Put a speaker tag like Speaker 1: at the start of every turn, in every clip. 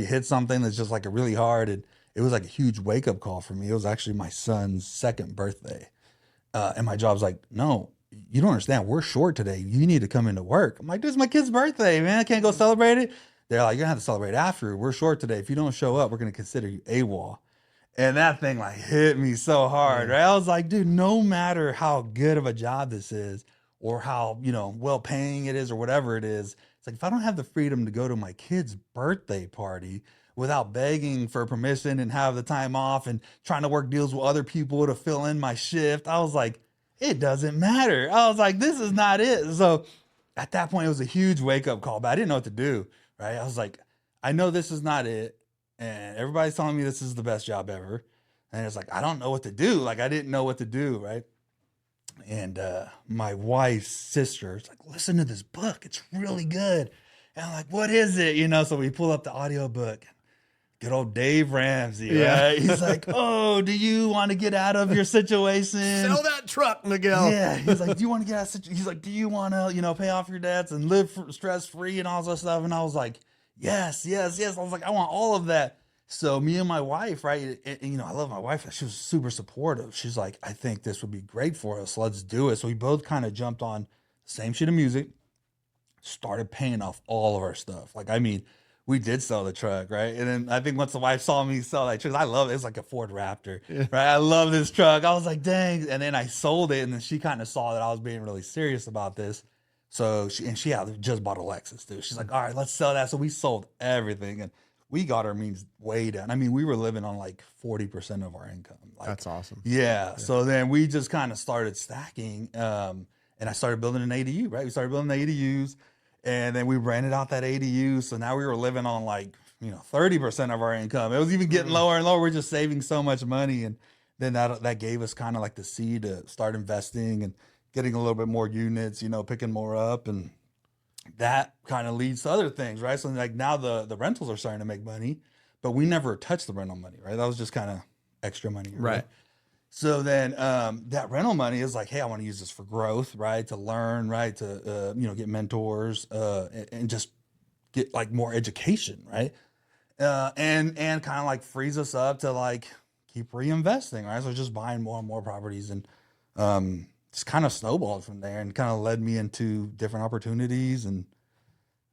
Speaker 1: you hit something that's just like a really hard, and it was like a huge wake up call for me. It was actually my son's second birthday. And my job's like, no, you don't understand. We're short today. You need to come into work. I'm like, this is my kid's birthday, man. I can't go celebrate it. They're like, you're gonna have to celebrate after. We're short today. If you don't show up, we're gonna consider you AWOL. And that thing like hit me so hard, right? I was like, dude, no matter how good of a job this is, or how, well paying it is, or whatever it is, it's like if I don't have the freedom to go to my kid's birthday party without begging for permission and have the time off and trying to work deals with other people to fill in my shift, I was like, it doesn't matter. I was like, this is not it. So at that point, it was a huge wake up call, but I didn't know what to do, right? I was like, I know this is not it. And everybody's telling me this is the best job ever. And it's like, I don't know what to do. Like, I didn't know what to do, right? And my wife's sister is like, listen to this book. It's really good. And I'm like, what is it? So we pull up the audiobook. Good old Dave Ramsey, right? He's like, oh, do you want to get out of your situation?
Speaker 2: Sell that truck, Miguel.
Speaker 1: Yeah. He's like, do you want to get out of situation? He's like, do you want to, pay off your debts and live stress-free and all that stuff? And I was like, yes. I was like, I want all of that. So me and my wife, right? And, I love my wife. She was super supportive. She's like, I think this would be great for us. Let's do it. So we both kind of jumped on the same sheet of music, started paying off all of our stuff. Like, we did sell the truck, right? And then I think once the wife saw me sell that truck, I love it. It's like a Ford Raptor, right? I love this truck. I was like, dang. And then I sold it, and then she kind of saw that I was being really serious about this. So she had just bought a Lexus too. She's like, all right, let's sell that. So we sold everything, and we got our means way down. We were living on like 40% of our income. Like,
Speaker 2: that's awesome.
Speaker 1: Yeah. So then we just kind of started stacking, and I started building an ADU, right? We started building the ADUs. And then we rented out that ADU. So now we were living on 30% of our income. It was even getting lower and lower. We're just saving so much money. And then that gave us kind of like the seed to start investing and getting a little bit more units, picking more up. And that kind of leads to other things, right? So like now the rentals are starting to make money, but we never touched the rental money, right? That was just kind of extra money. Right. So then that rental money is like, hey, I want to use this for growth, right? To learn, right? To, get mentors and just get like more education, right? And kind of like frees us up to like keep reinvesting, right? So just buying more and more properties, and just kind of snowballed from there and kind of led me into different opportunities. And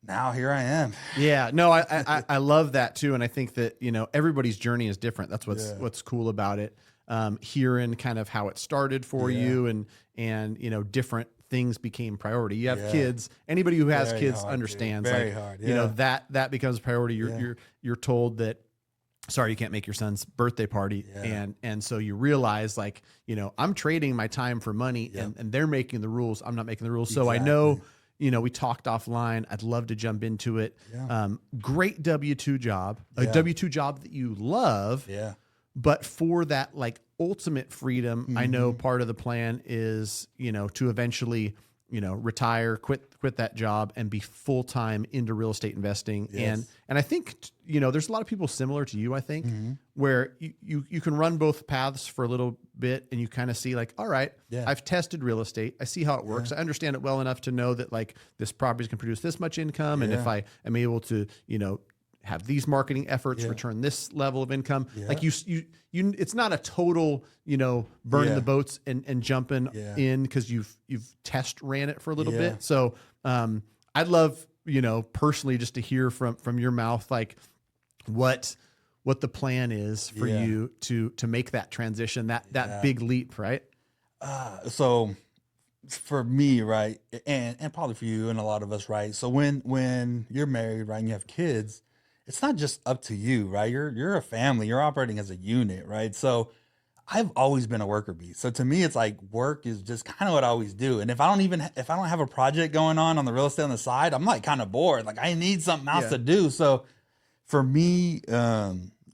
Speaker 1: now here I am.
Speaker 2: Yeah, no, I love that too. And I think that, everybody's journey is different. That's what's cool about it. Hearing kind of how it started for you and different things became priority. You have kids. Anybody who has kids understands.
Speaker 1: Very hard. Yeah.
Speaker 2: That becomes priority. You're told that, sorry, you can't make your son's birthday party. And so you realize like, I'm trading my time for money and they're making the rules. I'm not making the rules. So I know, we talked offline. I'd love to jump into it. Yeah. Great W-2 job, a W-2 job that you love.
Speaker 1: Yeah.
Speaker 2: But for that like ultimate freedom, I know part of the plan is, to eventually, retire, quit that job and be full-time into real estate investing. Yes. And I think, there's a lot of people similar to you, I think, where you can run both paths for a little bit and you kind of see like, all right, I've tested real estate. I see how it works. I understand it well enough to know that like this property can produce this much income. And if I am able to, have these marketing efforts return this level of income. Like you, it's not a total, burning the boats and jumping in because you've test ran it for a little bit. So I'd love, personally just to hear from your mouth, like what the plan is for you to make that transition, that big leap, right?
Speaker 1: So for me, right, and probably for you and a lot of us, right? So when you're married, right, and you have kids, it's not just up to you, right? You're a family. You're operating as a unit, right? So I've always been a worker bee. So to me, it's like work is just kind of what I always do. And if I don't have a project going on the real estate on the side, I'm like kind of bored. Like I need something else to do. So for me,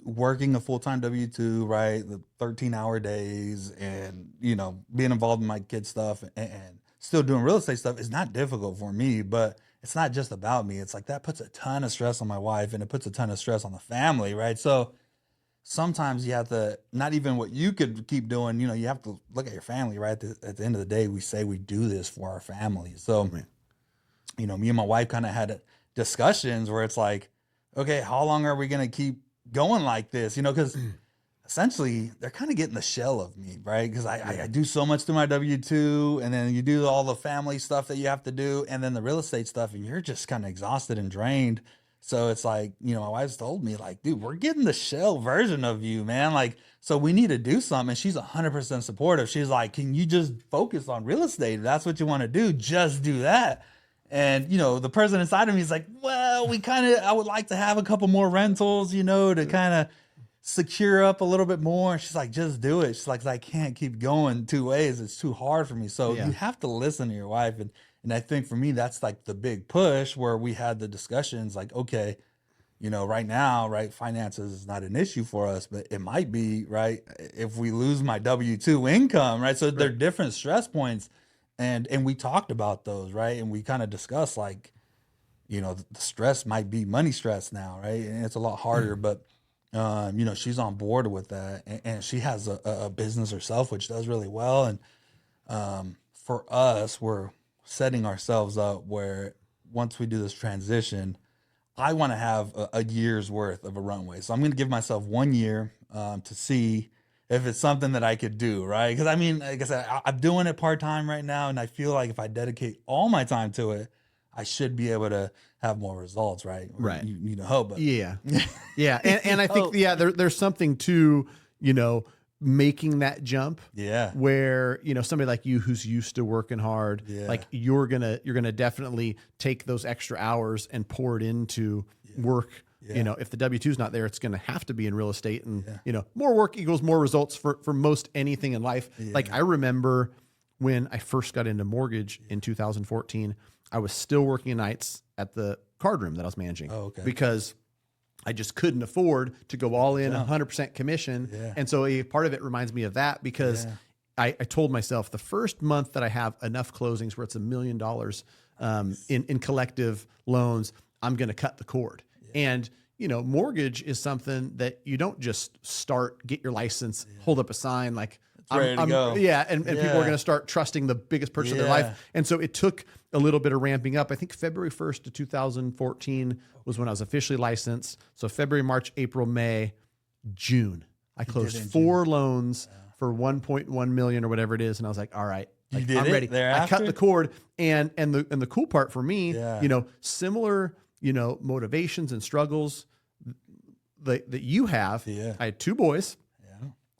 Speaker 1: working a full-time W-2, right, the 13-hour days, and being involved in my kids' stuff and still doing real estate stuff is not difficult for me, but it's not just about me. It's like that puts a ton of stress on my wife and it puts a ton of stress on the family, right? So sometimes you have to, not even what you could keep doing, you have to look at your family, right? At the end of the day, we say we do this for our family. So, me and my wife kind of had discussions where it's like, okay, how long are we going to keep going like this? You know, because essentially they're kind of getting the shell of me, right? Because I do so much through my W-2, and then you do all the family stuff that you have to do, and then the real estate stuff, and you're just kind of exhausted and drained. So it's like, you know, my wife's told me, like, dude, we're getting the shell version of you, man. Like, so we need to do something. And she's 100% supportive. She's like, can you just focus on real estate? If that's what you want to do, just do that. And, you know, the person inside of me is like, well, I would like to have a couple more rentals, you know, to kind of secure up a little bit more. And she's like, just do it. She's like, I can't keep going two ways. It's too hard for me. So you have to listen to your wife. And I think for me, that's like the big push where we had the discussions like, okay, you know, right now, right, finances is not an issue for us, but it might be, right, if we lose my W-2 income, right? So they're different stress points. And we talked about those, right? And we kind of discussed like, you know, the stress might be money stress now, right? And it's a lot harder, but you know, she's on board with that, and she has a business herself, which does really well. And for us, we're setting ourselves up where once we do this transition, I want to have a year's worth of a runway. So I'm going to give myself 1 year to see if it's something that I could do, right? Because I mean, like I said, I'm doing it part-time right now, and I feel like if I dedicate all my time to it, I should be able to have more results, right?
Speaker 2: Right.
Speaker 1: You need to hope, but
Speaker 2: yeah. And I think, there's something to, you know, making that jump.
Speaker 1: Yeah.
Speaker 2: Where, you know, somebody like you who's used to working hard,
Speaker 1: Yeah.
Speaker 2: like you're going to definitely take those extra hours and pour it into work.
Speaker 1: Yeah.
Speaker 2: You know, if the W-2 is not there, it's going to have to be in real estate, and, you know, more work equals more results for most anything in life. Like I remember when I first got into mortgage in 2014, I was still working nights at the card room that I was managing because I just couldn't afford to go all in 100% commission.
Speaker 1: Yeah.
Speaker 2: And so a part of it reminds me of that because I told myself the first month that I have enough closings where it's $1 million in collective loans, I'm going to cut the cord. And, you know, mortgage is something that you don't just get your license, hold up a sign like,
Speaker 1: ready to go.
Speaker 2: Yeah. And people are going to start trusting the biggest purchase of their life. And so it took a little bit of ramping up. I think February 1st of 2014 was when I was officially licensed. So February, March, April, May, June, I closed 4 loans for 1.1 million or whatever it is. And I was like, all right, like, I'm ready. I cut the cord. And the cool part for me, you know, similar, you know, motivations and struggles that you have. I had 2 boys.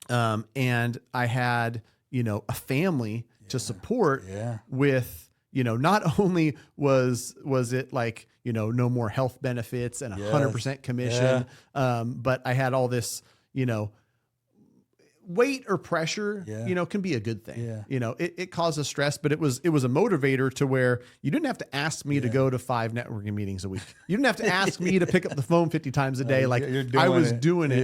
Speaker 2: And I had, you know, a family to support with, you know, not only was it like, you know, no more health benefits and 100% commission, but I had all this, you know, weight or pressure, you know, can be a good thing. You know, it causes stress, but it was a motivator to where you didn't have to ask me to go to 5 networking meetings a week. You didn't have to ask me to pick up the phone 50 times a day. Like I was doing it